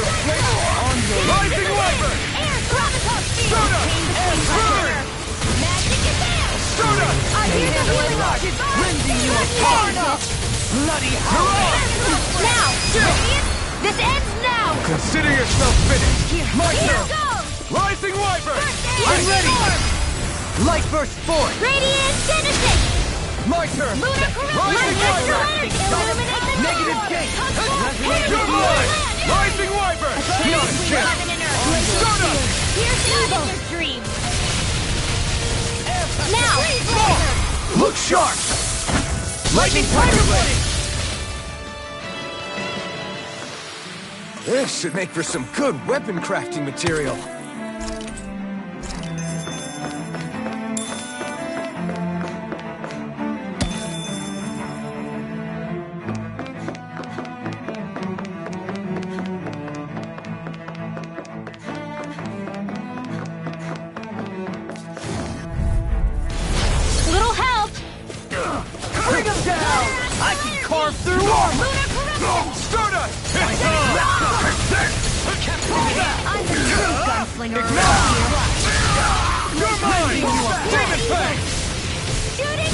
Rising Wyvern! Air gravitas field! Stardust! Chain between heaven and earth! Magic is there! Stardust! I hear the healing art! Rending you Far apart! enough! Bloody You're hell! on! Now! Radiant! This ends now! Consider yourself finished! My Here turn! goes! Rising Wyvern! I'm ready! Light burst forth! Radiant genesis! My turn! Lunar corruption! Rising Wyvern! Illuminate the Negative gate! You're mine! Rising Wyvern! Not a chance! Heaven and earth! Stardust! Here's evil! Your dreams! Now! Look sharp! Lightning Tiger ready! This should make for some good weapon crafting material. Little help! Bring them down! I can carve through armor! gunslinger around here. You're mine! Demon Fang! Shooting!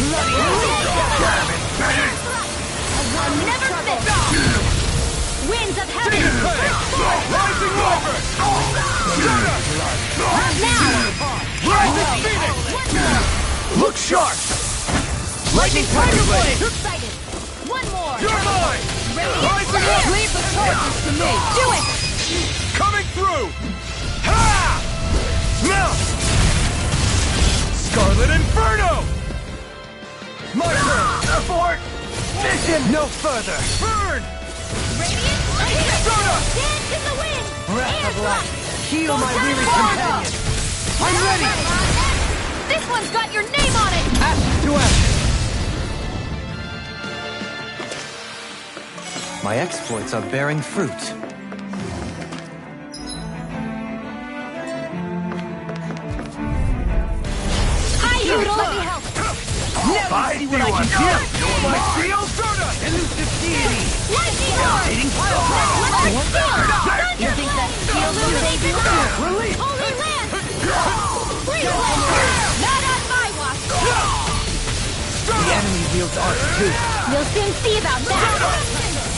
I'll never miss! Winds of heaven! Demon Fang! Rising Wyvern! Stunner! Now! Rising Phoenix! Look sharp! Lightning Tiger Blade! Two-sided! One more! You're mine! Rising up! Leave the charges to me! Do it! Coming through! Ha! Now! Scarlet Inferno! My turn! Abort! Mission! No further! Burn! Radiant! Soda! Dance in the wind! Breath of Air life! thrust! Heal my weary Tornado! companion! I'm ready! This one's got your name on it! Action to action! My exploits are bearing fruit. Hi, Noodle! Let me help! Now see what I can do! You're my shield! Soda! Elusive deity! Lightning Orb! Electric Steel! You think that shield will save you? Release! Holy Land! Free Not on my watch! The enemy wields art too. We'll soon see about that!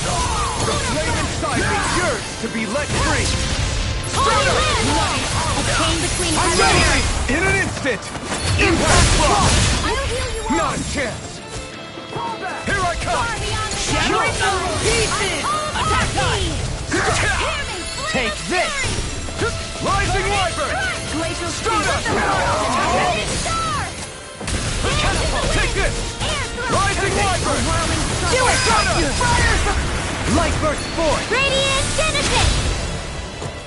The flame inside me yearns to be let free! Holy Land! A chain between I'm heaven and ready! earth! In an instant! Impact block! I'll heal you all! Not a chance! Here I come! Shatter it to pieces! Attack time! Take this! Rising Wyvern! Glacial Stunner! Star! Take this! Rising Wyvern! Do it! Stunner! Light burst forth! Radiant Genesis!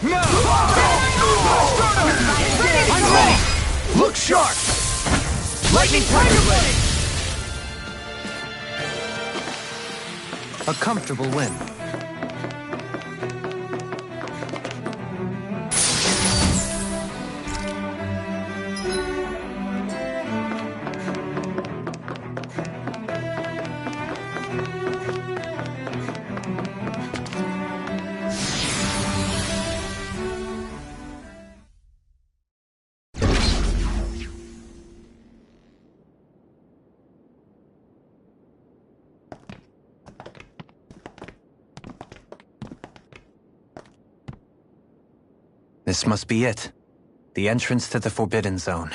Now! Stunner! I'm ready! Look sharp! Lightning Tiger Blade! A comfortable win. This must be it. The entrance to the Forbidden Zone.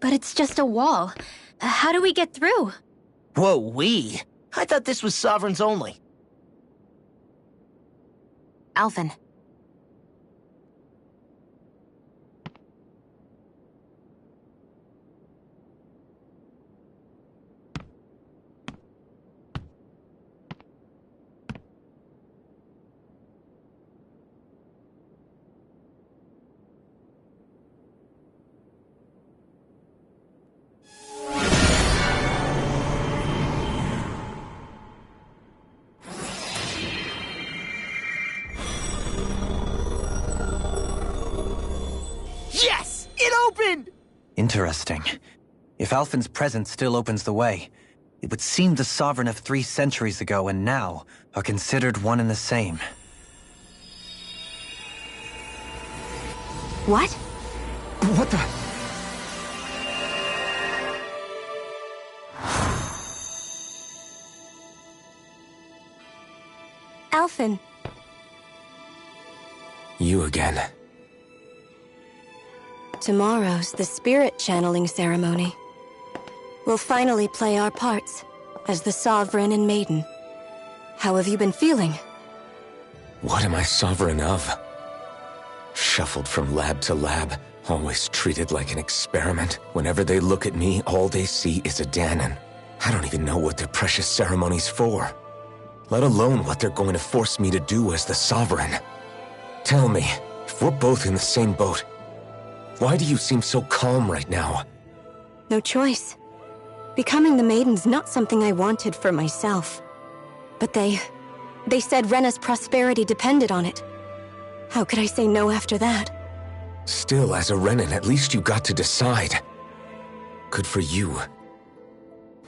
But it's just a wall. How do we get through? Whoa, we? I thought this was Sovereigns only. Alphen. Yes! It opened! Interesting. If Alphen's presence still opens the way, it would seem the Sovereign of 3 centuries ago and now are considered one and the same. What? What the? Alphen. You again. Tomorrow's the spirit channeling ceremony. We'll finally play our parts as the Sovereign and Maiden. How have you been feeling? What am I sovereign of? Shuffled from lab to lab, always treated like an experiment. Whenever they look at me, all they see is a Dahnan. I don't even know what their precious ceremony's for. Let alone what they're going to force me to do as the Sovereign. Tell me, if we're both in the same boat, why do you seem so calm right now? No choice. Becoming the Maiden's not something I wanted for myself. But they said Rena's prosperity depended on it. How could I say no after that? Still, as a Renan, at least you got to decide. Good for you.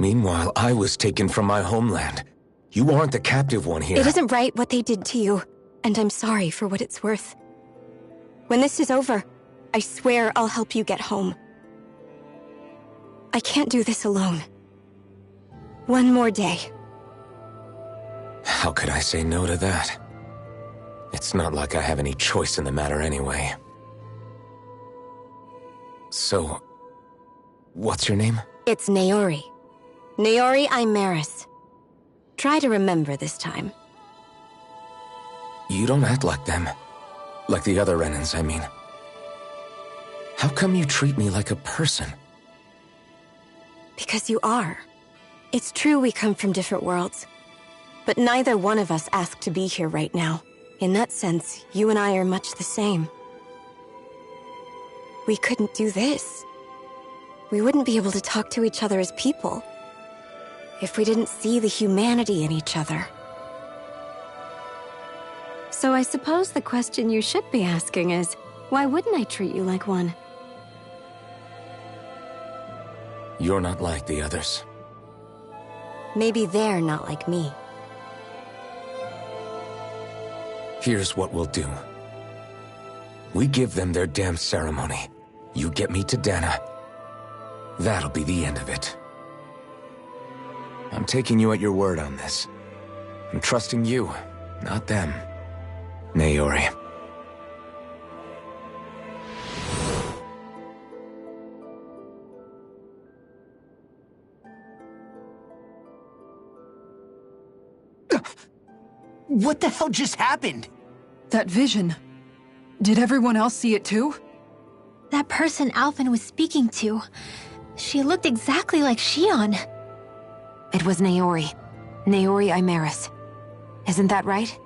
Meanwhile, I was taken from my homeland. You aren't the captive one here. It isn't right what they did to you, and I'm sorry for what it's worth. When this is over, I swear I'll help you get home. I can't do this alone. One more day. How could I say no to that? It's not like I have any choice in the matter anyway. So, what's your name? It's Naori. Naori Imaris. Try to remember this time. You don't act like them. Like the other Renans, I mean. How come you treat me like a person? Because you are. It's true we come from different worlds. But neither one of us asked to be here right now. In that sense, you and I are much the same. We couldn't do this. We wouldn't be able to talk to each other as people if we didn't see the humanity in each other. So I suppose the question you should be asking is, why wouldn't I treat you like one? You're not like the others. Maybe they're not like me. Here's what we'll do. We give them their damn ceremony. You get me to Dana. That'll be the end of it. I'm taking you at your word on this. I'm trusting you, not them. Naori. What the hell just happened? That vision. Did everyone else see it too? That person Alphen was speaking to, she looked exactly like Shion. It was Naori. Naori Imaris. Isn't that right?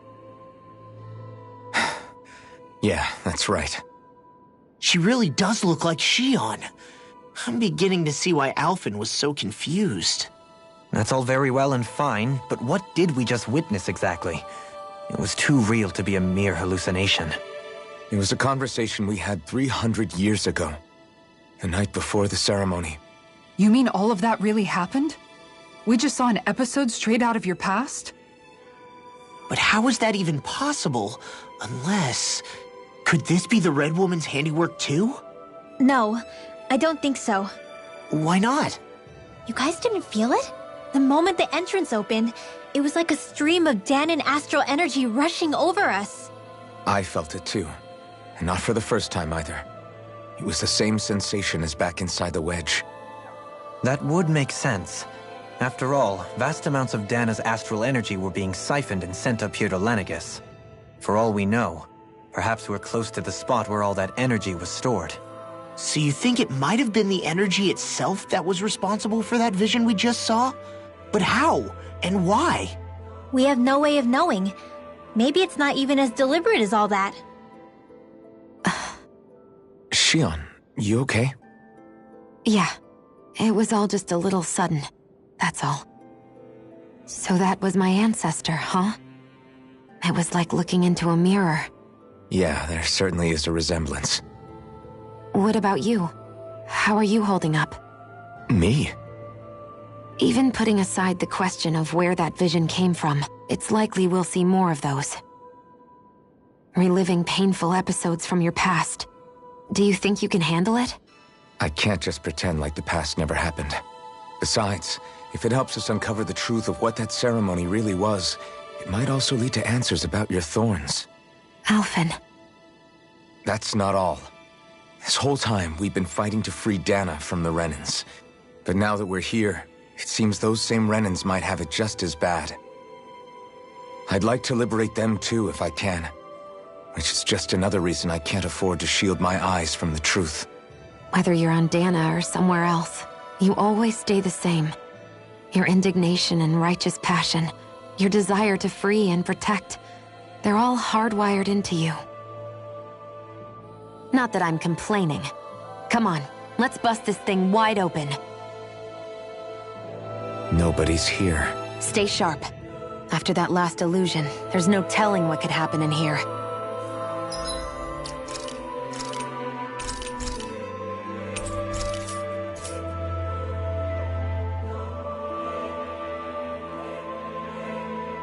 Yeah, that's right. She really does look like Shion. I'm beginning to see why Alphen was so confused. That's all very well and fine, but what did we just witness exactly? It was too real to be a mere hallucination. It was a conversation we had 300 years ago. The night before the ceremony. You mean all of that really happened? We just saw an episode straight out of your past? But how is that even possible? Unless... Could this be the Red Woman's handiwork too? No, I don't think so. Why not? You guys didn't feel it? The moment the entrance opened, it was like a stream of Danon astral energy rushing over us. I felt it too. And not for the first time either. It was the same sensation as back inside the wedge. That would make sense. After all, vast amounts of Dana's astral energy were being siphoned and sent up here to Lenegis. For all we know, perhaps we're close to the spot where all that energy was stored. So you think it might have been the energy itself that was responsible for that vision we just saw? But how? And why? We have no way of knowing. Maybe it's not even as deliberate as all that. Shion, you okay? Yeah. It was all just a little sudden. That's all. So that was my ancestor, huh? It was like looking into a mirror. Yeah, there certainly is a resemblance. What about you? How are you holding up? Me? Even putting aside the question of where that vision came from, it's likely we'll see more of those. Reliving painful episodes from your past. Do you think you can handle it? I can't just pretend like the past never happened. Besides, if it helps us uncover the truth of what that ceremony really was, it might also lead to answers about your thorns. Alphen. That's not all. This whole time, we've been fighting to free Dana from the Renans. But now that we're here, it seems those same Renans might have it just as bad. I'd like to liberate them too if I can. Which is just another reason I can't afford to shield my eyes from the truth. Whether you're on Dana or somewhere else, you always stay the same. Your indignation and righteous passion, your desire to free and protect, they're all hardwired into you. Not that I'm complaining. Come on, let's bust this thing wide open. Nobody's here. Stay sharp. After that last illusion, there's no telling what could happen in here.